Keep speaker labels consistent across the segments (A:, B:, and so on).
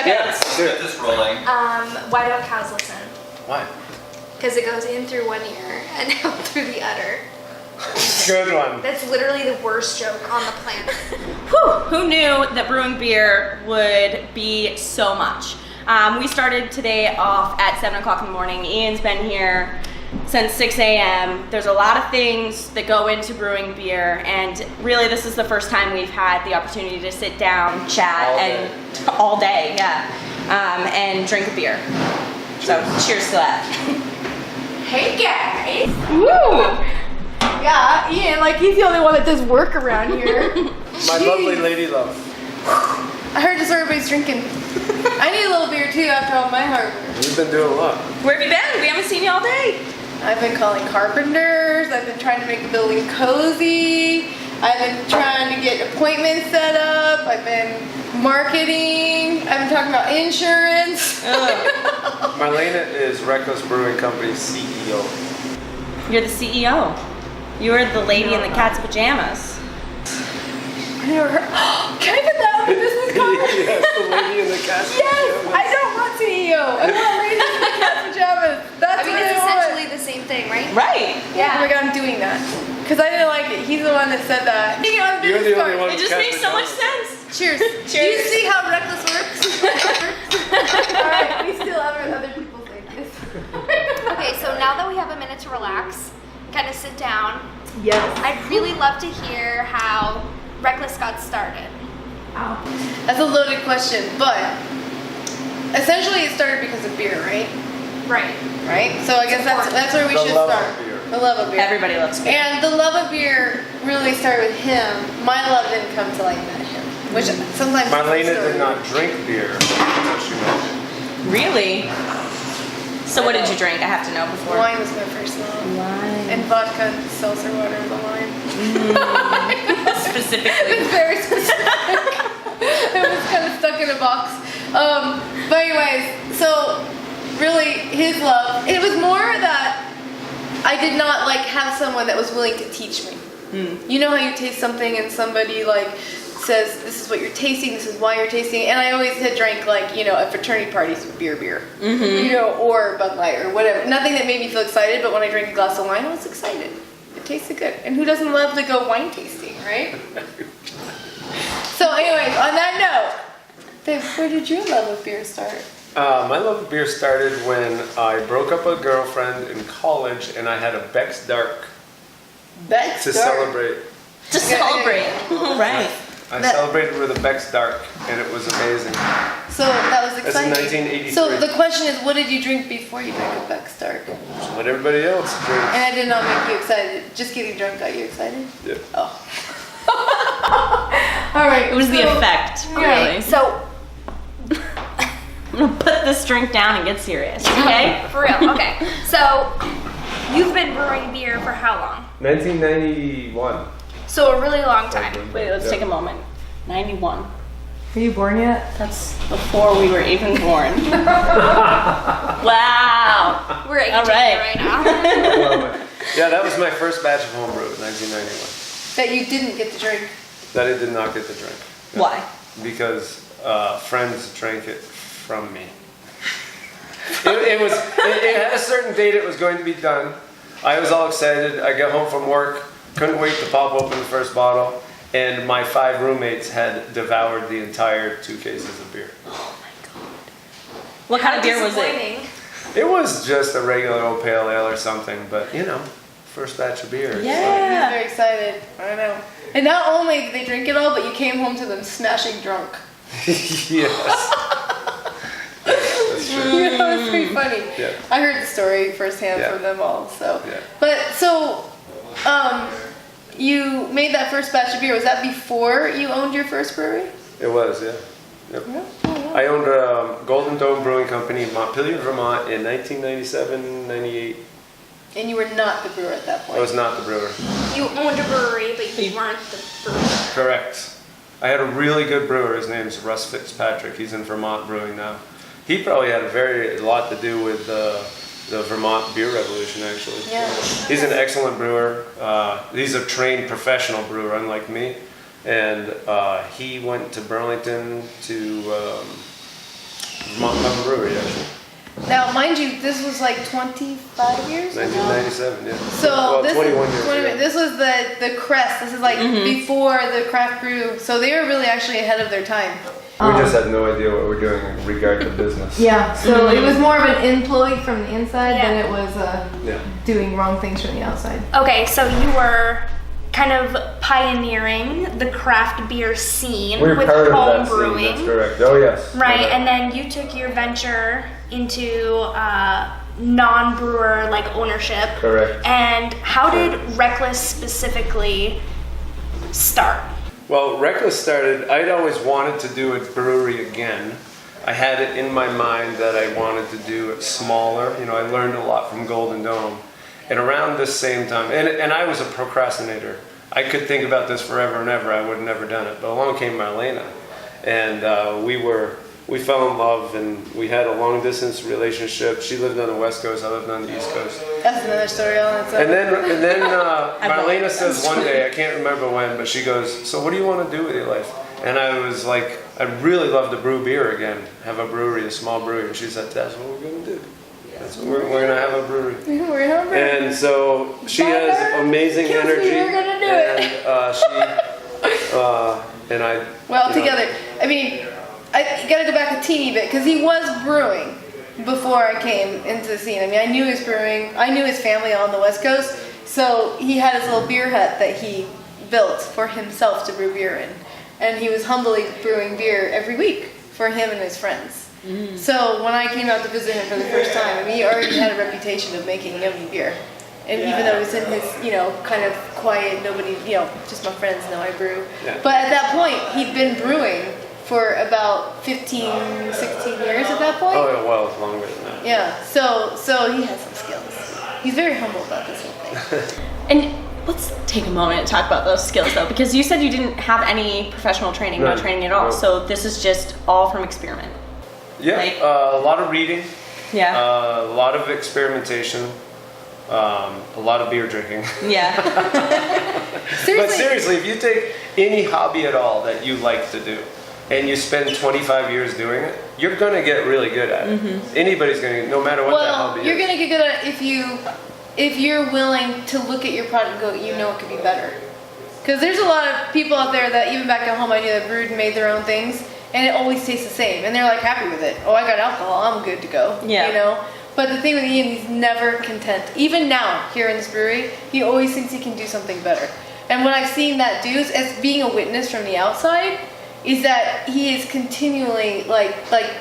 A: Yeah, let's get this rolling.
B: Why don't cows listen?
C: Why?
B: Because it goes in through one ear and out through the other.
C: Good one.
B: That's literally the worst joke on the planet.
D: Whew, who knew that brewing beer would be so much? We started today off at 7 o'clock in the morning. Ian's been here since 6 a.m. There's a lot of things that go into brewing beer, and really this is the first time we've had the opportunity to sit down, chat, all day, and drink a beer. So cheers to that.
B: Hey guys!
D: Woo!
B: Yeah, Ian, like he's the only one that does work around here.
C: My lovely lady love.
B: I heard just everybody's drinking. I need a little beer too after all my hard work.
C: You've been doing a lot.
D: Where have you been? We haven't seen you all day.
B: I've been calling carpenters, I've been trying to make the building cozy, I've been trying to get appointments set up, I've been marketing, I've been talking about insurance.
C: Marlaina is Rek-lis Brewing Company's CEO.
D: You're the CEO. You're the lady in the cat's pajamas.
B: I never heard. Can I put that on the business card?
C: Yes, the lady in the cat's
B: Yes, I don't want CEO. I want lady in the cat's pajamas. That's what
E: it's
B: I want.
E: essentially the same thing, right?
D: Right.
B: Yeah. Oh my god, I'm doing that. Because I didn't like it. He's the one that said that. Take it on the
C: You're
B: business
C: the only
B: card.
C: one
D: It
C: with
D: just
C: cat's
D: makes so much
C: pajamas.
D: sense.
B: Cheers.
D: Cheers.
B: Do you see how reckless works? Alright, we still have other people say this.
E: Okay, so now that we have a minute to relax, kind of sit down,
B: Yes.
E: I'd really love to hear how Rek-lis got started.
B: That's a loaded question, but essentially it started because of beer, right?
E: Right.
B: Right? So I guess that's where we
C: The
B: should
C: love
B: start.
C: of beer.
B: The love of beer.
D: Everybody loves beer.
B: And the love of beer really started with him. My love didn't come till I met him, which sometimes.
C: Marlaina did not drink beer until she met him.
D: Really? So what did you drink? I have to know before.
B: Wine was my first love.
D: Wine.
B: And vodka and seltzer water was a wine.
D: Specifically.
B: It's very specific. It was kind of stuck in a box. But anyways, so really his love, it was more that I did not like have someone that was willing to teach me. You know how you taste something and somebody like says, this is what you're tasting, this is why you're tasting, and I always had drank like, at fraternity parties with beer, or Bud Light or whatever. Nothing that made me feel excited, but when I drank a glass of wine, I was excited. It tasted good. And who doesn't love to go wine tasting, right? So anyways, on that note, Dave, where did your love of beer start?
C: My love of beer started when I broke up with a girlfriend in college and I had a Beck's Dark
B: Beck's
C: to
B: Dark.
C: celebrate.
D: To celebrate. Right.
C: I celebrated with a Beck's Dark and it was amazing.
B: So that was
C: That's in
B: exciting.
C: 1983.
B: So the question is, what did you drink before you drank a Beck's Dark?
C: What everybody else drinks.
B: And I did not make you excited. Just getting drunk got you excited?
C: Yeah.
B: Oh. All right.
D: It was the effect,
E: Okay,
D: really.
E: so,
D: I'm gonna put this drink down and get serious, okay?
E: for real, okay. So, you've been brewing beer for how long?
C: 1991.
E: So, a really long time.
D: Wait, let's take a moment. 91.
B: Were you born yet?
D: That's before we were even born. Wow.
E: We're aging
D: All right.
E: right now.
C: I love it. Yeah, that was my first batch of homebrew in 1991.
B: That you didn't get to drink.
C: That I did not get to drink.
D: Why?
C: Because friends drank it from me. It had a certain date it was going to be done. I was all excited. I got home from work, couldn't wait to pop open the first bottle, and my 5 roommates had devoured the entire 2 cases of beer.
D: Oh my god. What kind of beer was it?
E: Disappointing.
C: It was just a regular old pale ale or something, but first batch of beer.
B: I was
D: Yeah.
B: very excited. I know. And not only did they drink it all, but you came home to them smashing drunk.
C: Yes. That's true.
B: It's pretty funny.
C: Yeah.
B: I heard the story firsthand
C: Yeah.
B: from them all. So,
C: Yeah.
B: but so, you made that first batch of beer. Was that before you owned your first brewery?
C: It was, yeah. Yep. I owned Golden Dome Brewing Company in Montpelier, Vermont in 1997, 98.
B: And you were not the brewer at that point.
C: I was not the brewer.
E: You owned a brewery, but you weren't the brewer.
C: Correct. I had a really good brewer. His name's Russ Fitzpatrick. He's in Vermont brewing now. He probably had a lot to do with the Vermont beer revolution, actually.
B: Yeah.
C: He's an excellent brewer. He's a trained professional brewer, unlike me. And he went to Burlington to Mountain Brewery, actually.
B: Now, mind you, this was like 25 years ago.
C: 1997, yeah.
B: So
C: well,
B: this,
C: 21 years ago.
B: this was the crest. This is like before the craft brew. So they were really actually ahead of their time.
C: We just had no idea what we're doing in regard to business.
B: Yeah. So it was more of an employee from the inside
E: Yeah.
B: than it was doing wrong things from the outside.
E: Okay, so you were kind of pioneering the craft beer scene
C: We're
E: with
C: part of
E: home
C: that
E: brewing.
C: scene, that's correct. Oh, yes.
E: Right,
C: Okay.
E: and then you took your venture into non-brewer like ownership.
C: Correct.
E: And how did Rek-lis specifically start?
C: Well, Rek-lis started, I'd always wanted to do a brewery again. I had it in my mind that I wanted to do it smaller. You know, I learned a lot from Golden Dome. And around this same time, and I was a procrastinator. I could think about this forever and ever. I would have never done it. But along came Marlaina. And we fell in love, and we had a long distance relationship. She lived on the West Coast, I lived on the East Coast.
B: That's another story on its own.
C: And then Marlaina says one day, I can't remember when, but she goes, "So what do you want to do with your life?" And I was like, "I'd really love to brew beer again, have a brewery, a small brewery." And she said, "That's what we're going to do. That's what we're going to have a brewery."
B: We're hungry.
C: And so she has amazing
B: Kills me,
C: energy.
B: we're gonna do it.
C: And I.
B: Well,
C: you know,
B: together. I mean, I gotta go back a teeny bit because he was brewing before I came into the scene. I mean, I knew his brewing. I knew his family on the West Coast, so he had his little beer hut that he built for himself to brew beer in, and he was humbly brewing beer every week for him and his friends. So when I came out to visit him for the first time, I mean, he already had a reputation of making yummy beer. And even though it was in his, kind of quiet, nobody, just my friends know I brew.
C: Yeah.
B: But at that point, he'd been brewing for about 15, 16 years at that point.
C: Oh, yeah, well, it's longer than that.
B: Yeah, so he has some skills. He's very humble about this whole thing.
D: And let's take a moment to talk about those skills though, because you said you didn't have any professional training, no
C: None.
D: training at all.
C: No.
D: So this is just all from experiment.
C: Yeah,
D: Like-
C: a lot of reading,
D: Yeah.
C: a lot of experimentation, a lot of beer drinking.
D: Yeah.
B: Seriously.
C: But seriously, if you take any hobby at all that you like to do, and you spend 25 years doing it, you're gonna get really good at it. Anybody's gonna, no matter what that
B: Well,
C: hobby
B: you're
C: is.
B: gonna get good at it if you're willing to look at your product and go, it could be better. Because there's a lot of people out there that even back at home I knew that brewed and made their own things, and it always tastes the same, and they're like happy with it. Oh, I got alcohol, I'm good to go.
D: Yeah.
B: But the thing with Ian, he's never content. Even now, here in this brewery, he always thinks he can do something better. And what I've seen that do is, as being a witness from the outside, is that he is continually like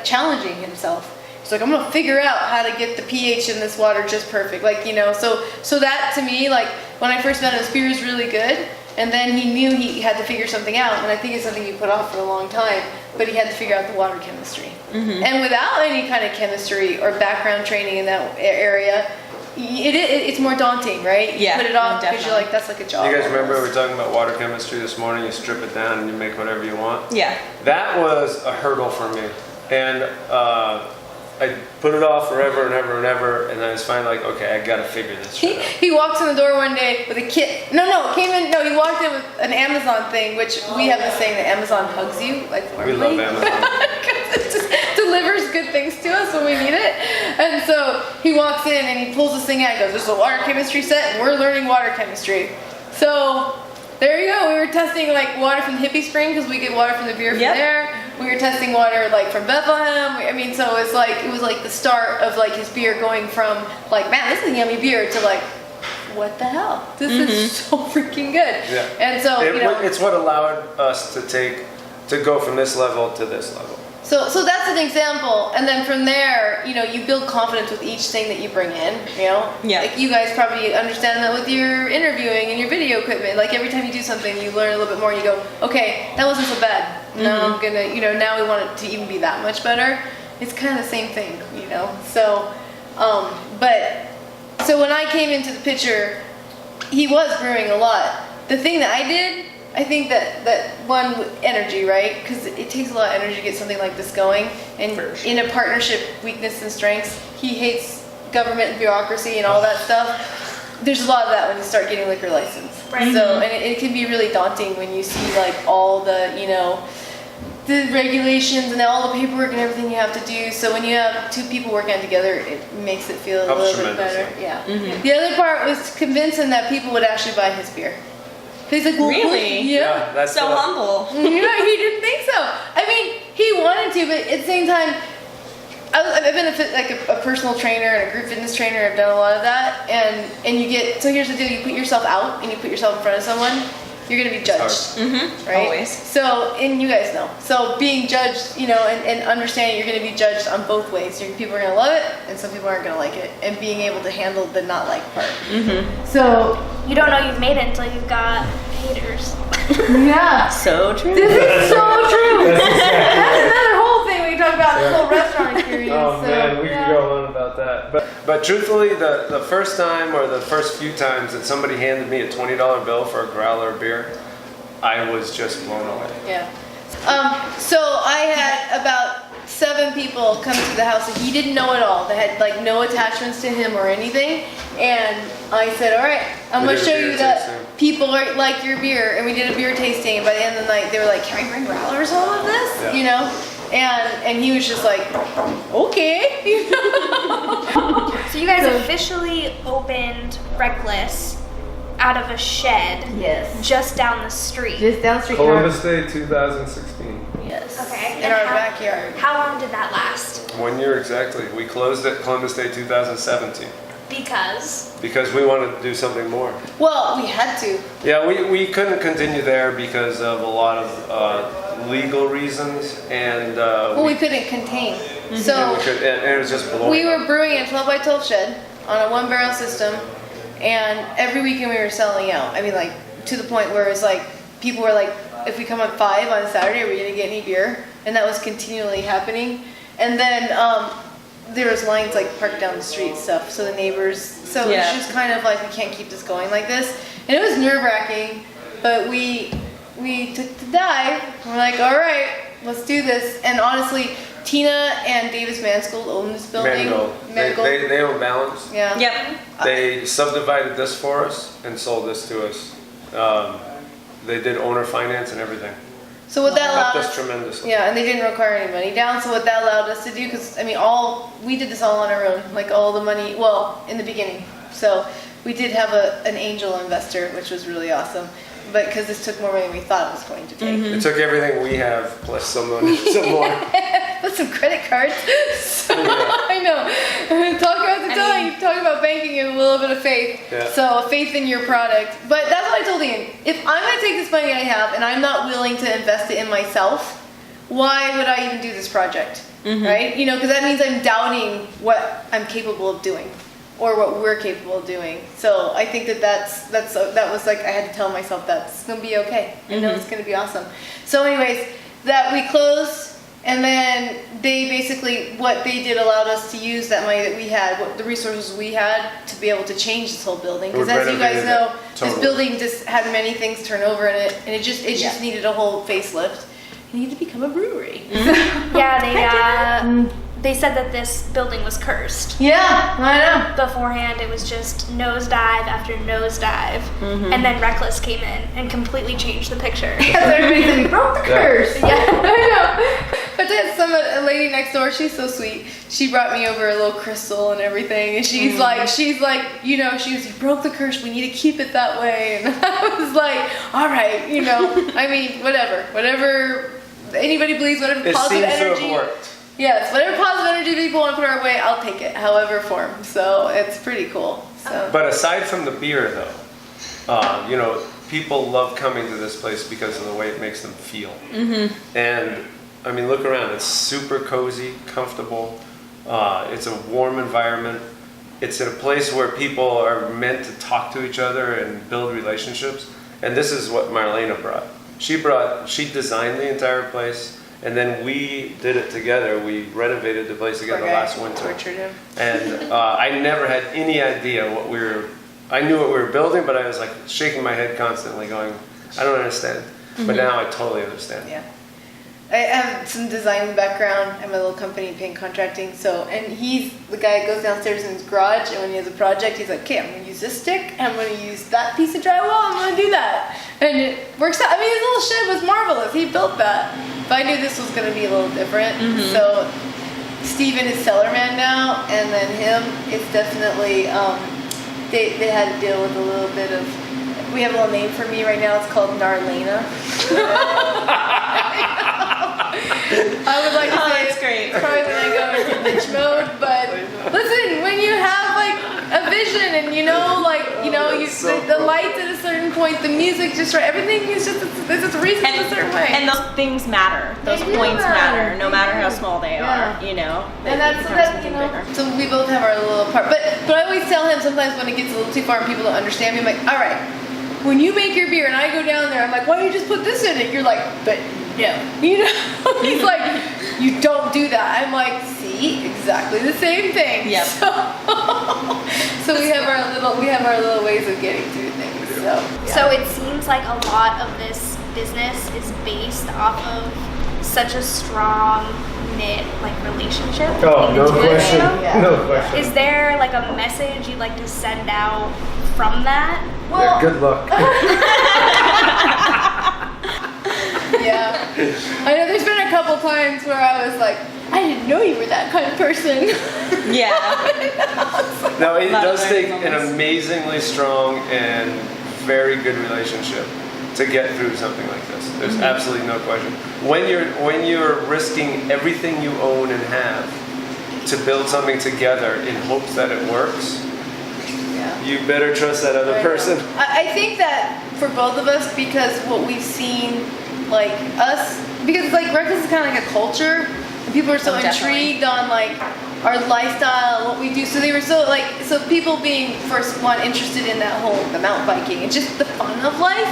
B: challenging himself. He's like, I'm gonna figure out how to get the pH in this water just perfect. So that to me, like when I first met him, his beer was really good. And then he knew he had to figure something out, and I think it's something he put off for a long time, but he had to figure out the water chemistry. And without any kind of chemistry or background training in that area, it's more daunting, right?
D: Yeah,
B: You put it off because
D: definitely.
B: you're like, that's like a job.
C: You guys remember we were talking about water chemistry this morning? You strip it down and you make whatever you want.
D: Yeah.
C: That was a hurdle for me, and I put it off forever and ever and ever, and I was finally like, okay, I gotta figure this shit out.
B: He walks in the door one day with a kit. He walked in with an Amazon thing, which we have this saying that Amazon hugs you, like
C: We love Amazon.
B: It just delivers good things to us when we need it. And so he walks in and he pulls this thing out and goes, this is a water chemistry set and we're learning water chemistry. So there you go. We were testing like water from Hippie Spring because we get water from the beer from there. We were testing water like from Bethlehem. So it was like the start of like his beer going from like, man, this is a yummy beer to like, what the hell? This is so freaking good.
C: Yeah.
B: And so
C: it's what allowed us to go from this level to this level.
B: So that's an example, and then from there, you build confidence with each thing that you bring in,
D: Yeah.
B: Like you guys probably understand that with your interviewing and your video equipment. Like every time you do something, you learn a little bit more. And you go, okay, that wasn't so bad. Now I'm gonna, now we want it to even be that much better. It's kind of the same thing, So, so when I came into the picture, he was brewing a lot. The thing that I did. I think that one with energy, right? Because it takes a lot of energy to get something like this going. And in a partnership, weakness and strengths, he hates government and bureaucracy and all that stuff. There's a lot of that when you start getting liquor license.
E: Right.
B: So, and it can be really daunting when you see like all the, the regulations and all the paperwork and everything you have to do. So when you have two people working together, it makes it feel a
C: Helps
B: little bit better.
C: tremendously.
B: Yeah. The other part was to convince him that people would actually buy his beer. He's like, well,
D: Really?
B: Yeah.
C: that's
D: So humble.
B: Yeah, he didn't think so. I mean, he wanted to, but at the same time, I've been a personal trainer and a group fitness trainer. I've done a lot of that, and you get. So here's the deal: you put yourself out and you put yourself in front of someone, you're gonna be judged, right?
D: Always.
B: So, and you guys know. So being judged, and understanding you're gonna be judged on both ways. People are gonna love it, and some people aren't gonna like it. And being able to handle the not like part. So
E: You don't know you've made it until you've got haters.
B: yeah.
D: So true.
B: This is so true. That's another whole thing we talk about this whole restaurant experience.
C: Oh
B: so,
C: man, we
B: yeah.
C: could go on about that. But truthfully, the first time or the first few times that somebody handed me a $20 bill for a growler of beer, I was just blown away.
B: Yeah. So I had about 7 people come to the house and he didn't know it all. They had like no attachments to him or anything. And I said, all right, I'm
C: We
B: going to
C: did a
B: show
C: beer
B: you that
C: tasting.
B: people like your beer. And we did a beer tasting. And by the end of the night, they were like, can I bring growlers all of this?
C: Yeah.
B: And he was just like, okay.
E: So you guys officially opened Rek-lis out of a shed
B: Yes.
E: just down the street.
B: Just down the street.
C: Columbus Day 2016.
B: Yes.
E: Okay.
B: In
E: And
B: our
E: how-
B: backyard.
E: How long did that last?
C: 1 year exactly. We closed it Columbus Day 2017
E: Because
C: because we wanted to do something more.
B: Well, we had to.
C: Yeah, we couldn't continue there because of a lot of legal reasons, and
B: Well, we couldn't contain.
C: and
B: So
C: it was just blowing
B: we
C: up.
B: were brewing a 12 by 12 shed on a 1-barrel system, and every weekend we were selling out. I mean, like to the point where it's like people were like, if we come at 5 on Saturday, are we gonna get any beer? And that was continually happening. And then there was lines like parked down the street and stuff, so the neighbors. So
D: Yeah.
B: it was just kind of like we can't keep this going like this, and it was nerve-wracking. But we took the dive. We're like, all right, let's do this. And honestly, Tina and Davis Manskold own this building.
C: Mangold. They own Balance.
B: Yeah.
D: Yep.
C: They subdivided this for us and sold this to us. They did owner finance and everything.
B: So what that allowed
C: Helped us
B: us,
C: tremendously.
B: yeah, and they didn't require any money down. So what that allowed us to do, because I mean, we did this all on our own, like all the money. Well, in the beginning, so we did have an angel investor, which was really awesome. But because this took more money than we thought it was going to take.
C: It took everything we have plus some more.
B: With some credit cards. So, I know. Talk about banking and a little bit of faith.
C: Yeah.
B: So faith in your product. But that's what I told Ian. If I'm going to take this money I have and I'm not willing to invest it in myself, why would I even do this project? Right? Because that means I'm doubting what I'm capable of doing or what we're capable of doing. So I think that was like I had to tell myself that's going to be okay. I know it's going to be awesome. So anyways, that we closed. And then they basically, what they did allowed us to use that money that we had, the resources we had, to be able to change this whole building. Because as you guys
C: Renovated
B: know,
C: it.
B: this
C: Totally.
B: building just had many things turn over in it, and it just needed a whole facelift. It needed to become a brewery.
E: yeah, they said that this building was cursed.
B: Yeah, I know.
E: Beforehand, it was just nosedive after nosedive, and then Rek-lis came in and completely changed the picture.
B: Because everybody said we broke the curse.
E: Yeah.
B: I know. But then a lady next door, she's so sweet. She brought me over a little crystal and everything, and she's like, you broke the curse. We need to keep it that way. And I was like, all right, I mean, whatever. Anybody believes whatever
C: It
B: positive
C: seems to
B: energy.
C: have worked.
B: Yes, whatever positive energy people want to put our way, I'll take it, however form. So it's pretty cool. So.
C: But aside from the beer, though, people love coming to this place because of the way it makes them feel. And I mean, look around. It's super cozy, comfortable. It's a warm environment. It's in a place where people are meant to talk to each other and build relationships. And this is what Marlaina brought. She designed the entire place. And then we did it together. We renovated the place together last winter.
B: Tortured him.
C: And I never had any idea I knew what we were building, but I was like shaking my head constantly going, I don't understand. But now I totally understand.
B: Yeah. I have some design background. I have a little company, paint contracting. So, and he's the guy that goes downstairs in his garage, and when he has a project, he's like, okay, I'm gonna use this stick, and I'm gonna use that piece of drywall, I'm gonna do that. And it works out. I mean, his little shed was marvelous. He built that. But I knew this was gonna be a little different. So Steven is Cellarman now, and then him, it's definitely, they had to deal with a little bit of, we have a little name for me right now, it's called Marlaina. I would like to say
D: that's great.
B: it's probably when I go into bitch mode, but listen, when you have like a vision and you know the lights at a certain point, the music just right, everything is just there's just a reason it's a certain way.
D: And those things matter. Those
B: They do
D: points matter, no
B: They
D: matter
B: do.
D: how small they
B: Yeah.
D: are. You know.
B: And that's you know.
D: bigger.
B: So we both have our little part, but I always tell him sometimes when it gets a little too far and people don't understand me, I'm like, all right, when you make your beer and I go down there, I'm like, why don't you just put this in it? You're like, but no, you know. He's like, you don't do that. I'm like, see, exactly the same thing.
D: Yep.
B: So we have our little ways of getting through things. So
E: So it seems like a lot of this business is based off of such a strong knit like relationship.
C: Oh, no
E: between the two of
C: question.
E: you.
B: Yeah.
C: No question.
E: Is there like a message you'd like to send out from that?
C: Yeah, good luck.
B: yeah. I know there's been a couple times where I was like, I didn't know you were that kind of person.
D: Yeah.
C: No, it
D: Lot of
C: does take
D: learning
C: an
D: moments.
C: amazingly strong and very good relationship to get through something like this. There's absolutely no question. When you're risking everything you own and have to build something together in hopes that it works,
B: Yeah.
C: you better trust that other
B: I know.
C: person.
B: I think that for both of us, because what we've seen, like us, because like Rek-lis is kind of like a culture, and people are so
D: Oh, definitely.
B: intrigued on like our lifestyle, what we do. So they were so people being first one interested in that whole the mountain biking and just the fun of life,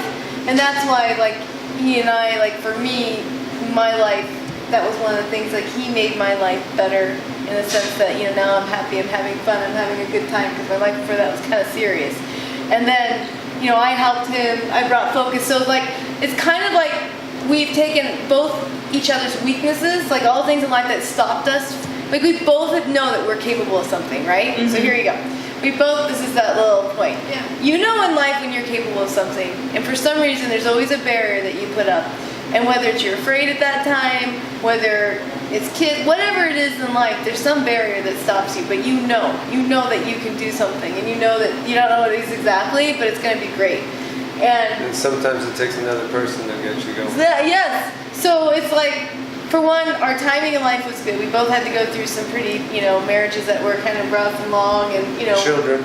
B: and that's why like he and I, like for me, my life, that was one of the things, like he made my life better in the sense that, you know, now I'm happy, I'm having fun, I'm having a good time, because my life before that was kind of serious. And then, you know, I helped him, I brought focus, so like, it's kind of like we've taken both each other's weaknesses, like all the things in life that stopped us, like we both know that we're capable of something, right? So here you go. We both, this is that little point.
E: Yeah.
B: You know in life when you're capable of something, and for some reason there's always a barrier that you put up. And whether it's you're afraid at that time, whether it's kids, whatever it is in life, there's some barrier that stops you, but you know that you can do something, and you know that you don't know what it is exactly, but it's going to be great.
C: And sometimes it takes another person to get you going.
B: Yes, so it's like, for one, our timing in life was good. We both had to go through some pretty, you know, marriages that were kind of rough and long, and you know,
C: Children.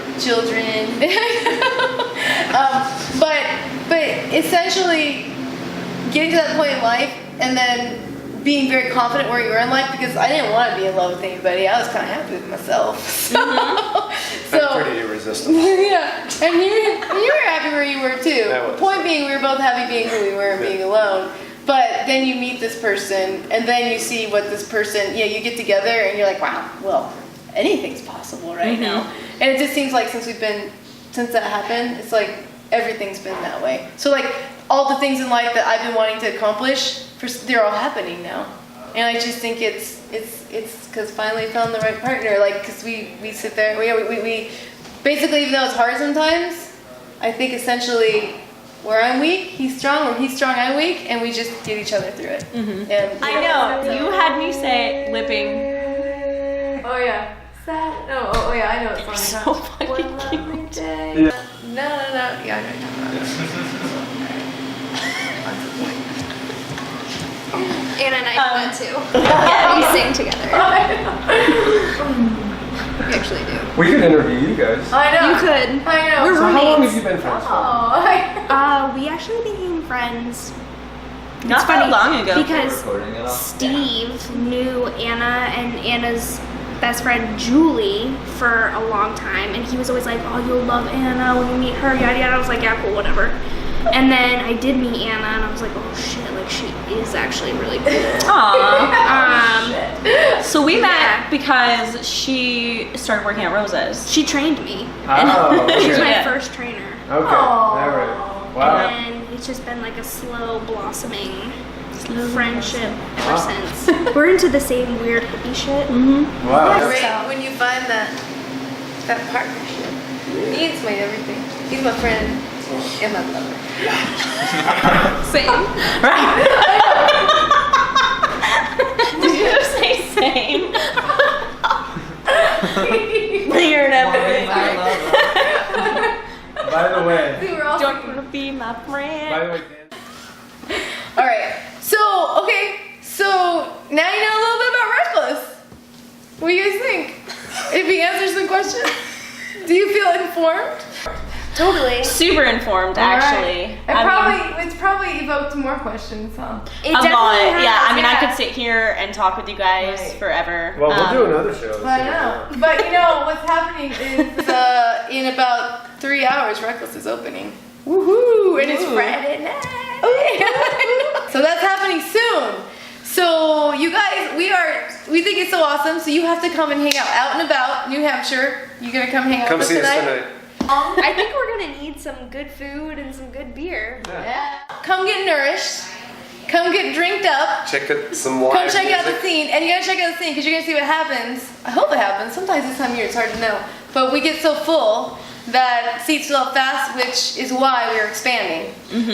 B: but essentially getting to that point in life and then being very confident where you were in life, because I didn't want to be in love with anybody. I was kind of happy with myself. So,
C: I'm pretty irresistible.
B: yeah, and you were happy where you were too.
C: I was.
B: Point being, we were both happy being who we were and being alone. But then you meet this person, and then you see what this person, you know, you get together, and you're like, wow, well, anything's possible right now. And it just seems like since that happened, it's like everything's been that way. So like all the things in life that I've been wanting to accomplish, they're all happening now. And I just think it's because finally found the right partner. Like, because we sit there, we basically, even though it's hard sometimes, I think essentially where I'm weak, he's strong, where he's strong, I'm weak, and we just get each other through it. And
D: I know. You had me say lipping.
B: Oh yeah. Sad. No. Oh yeah. I know it's on.
D: So fucking cute.
B: Day. No. Yeah, I know you're talking
E: Anna and I do that too.
D: Yeah,
E: We sing together. We actually do.
C: We could interview you guys.
B: I know.
E: You could.
B: I know.
E: We're
C: So how long have
E: roommates.
C: you been friends for?
B: Oh.
E: We actually became friends
D: Not that long ago.
E: because
A: Recording it all?
E: Steve knew Anna and Anna's best friend Julie for a long time, and he was always like, "Oh, you'll love Anna when you meet her." Yada yada. I was like, "Yeah, cool, whatever." And then I did meet Anna, and I was like, "Oh shit! Like she is actually really cool."
D: Aww. So we met
E: Yeah.
D: because she started working at Rosa's.
E: She trained me.
C: Oh,
E: She's
C: okay.
E: my
D: Yeah.
E: first trainer.
C: Okay, all right. Wow.
E: And it's just been like a slow blossoming friendship ever since. We're into the same weird hippie shit.
C: Wow.
B: Great when you find that partnership. Ian's my everything. He's my friend and my lover.
D: Same. Right. Did you just say same? You're an everything.
C: By the way,
B: See, we're all
D: Don't want to be my friend.
C: by the way, Dan,
B: all right. So now you know a little bit about Rek-lis. What do you guys think? If he answers the question, do you feel informed?
E: Totally.
D: Super informed, actually.
B: All right. It's probably evoked more questions, huh?
E: It
D: A lot.
E: definitely has,
D: Yeah, I mean, I
B: yeah.
D: could sit here and talk with you guys
B: Right.
D: forever.
C: well, we'll do another show.
B: I know. But you know what's happening is in about 3 hours, Rek-lis is opening. Woohoo! And it's
D: Ooh.
B: Friday night. So that's happening soon. So you guys, we think it's so awesome. So you have to come and hang out and about New Hampshire. You gonna come hang out
C: Come
B: with us
C: see us
B: tonight?
C: tonight.
E: I think we're gonna need some good food and some good beer.
B: Yeah. Come get nourished. Come get drinked up.
C: Check out some live
B: Come check out the
C: music.
B: scene, and you gotta check out the scene because you're gonna see what happens. I hope it happens. Sometimes this time of year it's hard to know, but we get so full that seats fill up fast, which is why we're expanding.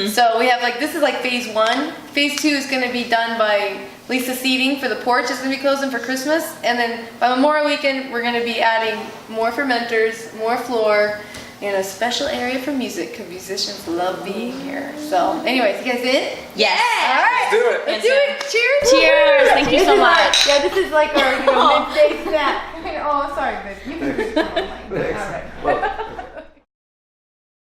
B: So we have this is like phase 1. Phase 2 is gonna be done by at least the seating for the porch is gonna be closing for Christmas, and then by Memorial Weekend we're gonna be adding more fermenters, more floor, and a special area for music because musicians love being here. So, anyways, you guys in?
D: Yes.
B: All right.
C: Let's do it.
B: Let's do it. Cheers.
D: Cheers. Thank you
B: This
D: so
B: is
D: much.
B: this is like our midday snack. Oh, sorry, babe. You can do it. All right.
C: Well,